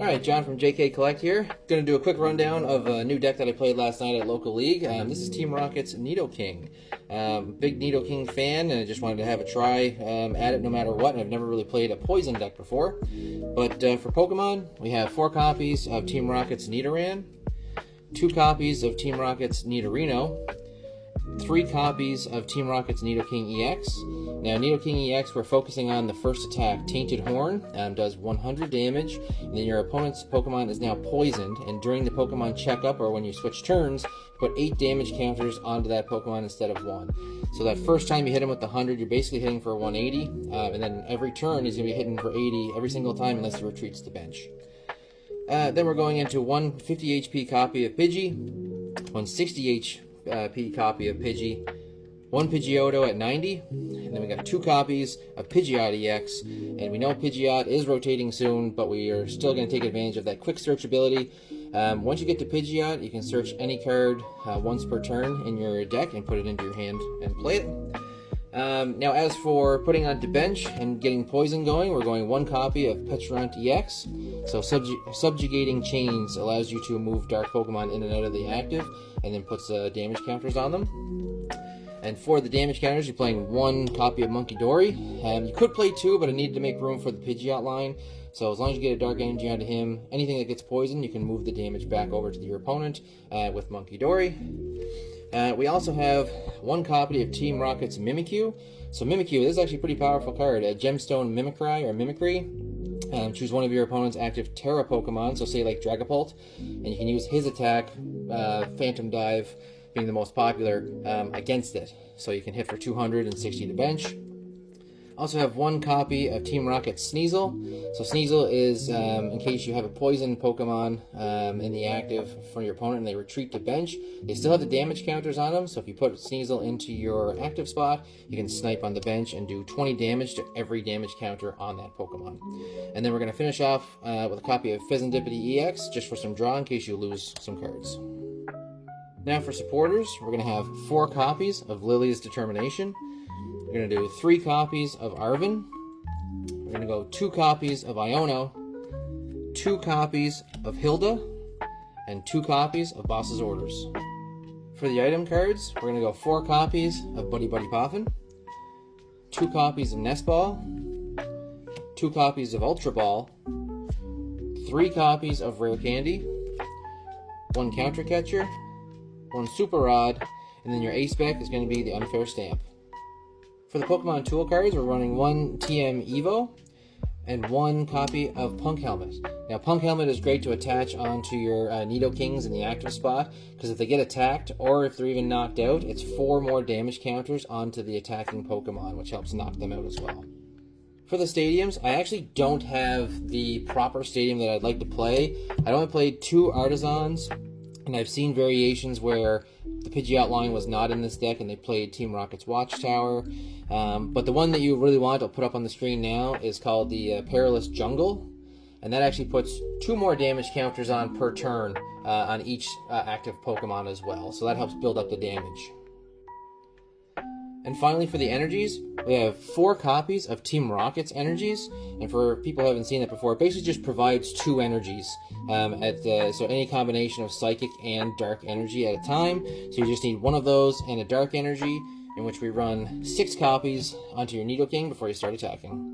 Alright, John from JK Collect here. Going to do a quick rundown of a new deck that I played last night at local league. This is Team Rocket's Nidoking. Big Nidoking fan, and I just wanted to have a try at it no matter what. I've never really played a poison deck before. But for Pokemon, we have 4 copies of Team Rocket's Nidoran, 2 copies of Team Rocket's Nidorino, 3 copies of Team Rocket's Nidoking EX. Now, Nidoking EX, we're focusing on the first attack, Tainted Horn, does 100 damage, and then your opponent's Pokemon is now poisoned, and during the Pokemon checkup, or when you switch turns, put 8 damage counters onto that Pokemon instead of 1. So that first time you hit him with the 100, you're basically hitting for 180, and then every turn he's going to be hitting for 80 every single time unless he retreats to the bench. Then we're going into one 50 HP copy of Pidgey, one 60 HP copy of Pidgey, 1 Pidgeotto at 90, and then we got 2 copies of Pidgeot EX, and we know Pidgeot is rotating soon, but we are still going to take advantage of that quick search ability. Once you get to Pidgeot, you can search any card once per turn in your deck and put it into your hand and play it. Now, as for putting onto bench and getting poison going, we're going 1 copy of Petrant EX. So Subjugating Chains allows you to move dark Pokemon in and out of the active, and then puts damage counters on them. And for the damage counters, you're playing 1 copy of Monkey Dory. You could play 2, but I needed to make room for the Pidgeot line. So as long as you get a Dark Energy onto him, anything that gets poisoned, you can move the damage back over to your opponent with Monkey Dory. We also have 1 copy of Team Rocket's Mimikyu. So Mimikyu, this is actually a pretty powerful card. Gemstone Mimicry or Mimicry. Choose one of your opponent's active Terra Pokemon, so say like Dragapult, and you can use his attack, Phantom Dive, being the most popular, against it. So you can hit for 260 to bench. Also have 1 copy of Team Rocket's Sneasel. So Sneasel is, in case you have a poison Pokemon in the active for your opponent and they retreat to bench, they still have the damage counters on them, so if you put Sneasel into your active spot, you can snipe on the bench and do 20 damage to every damage counter on that Pokemon. And then we're going to finish off with a copy of Fezandipity EX, just for some draw in case you lose some cards. Now for supporters, we're going to have 4 copies of Lily's Determination. We're going to do 3 copies of Arven. We're going to go 2 copies of Iono, 2 copies of Hilda, and 2 copies of Boss's Orders. For the item cards, we're going to go 4 copies of Buddy Buddy Poffin, 2 copies of Nest Ball, 2 copies of Ultra Ball, 3 copies of Rare Candy, 1 Counter Catcher, 1 Super Rod, and then your ace spec is going to be the Unfair Stamp. For the Pokemon Tool cards, we're running 1 TM Evo and 1 copy of Punk Helmet. Now, Punk Helmet is great to attach onto your Nidokings in the active spot, because if they get attacked, or if they're even knocked out, it's 4 more damage counters onto the attacking Pokemon, which helps knock them out as well. For the stadiums, I actually don't have the proper stadium that I'd like to play. I only played 2 Artisans, and I've seen variations where the Pidgeot line was not in this deck and they played Team Rocket's Watchtower. But the one that you really want, I'll put up on the screen now, is called the Perilous Jungle. And that actually puts 2 more damage counters on per turn on each active Pokemon as well. So that helps build up the damage. And finally, for the energies, we have 4 copies of Team Rocket's energies. And for people who haven't seen that before, it basically just provides 2 energies. So any combination of Psychic and Dark energy at a time. So you just need 1 of those and a Dark energy, in which we run 6 copies onto your Nidoking before you start attacking.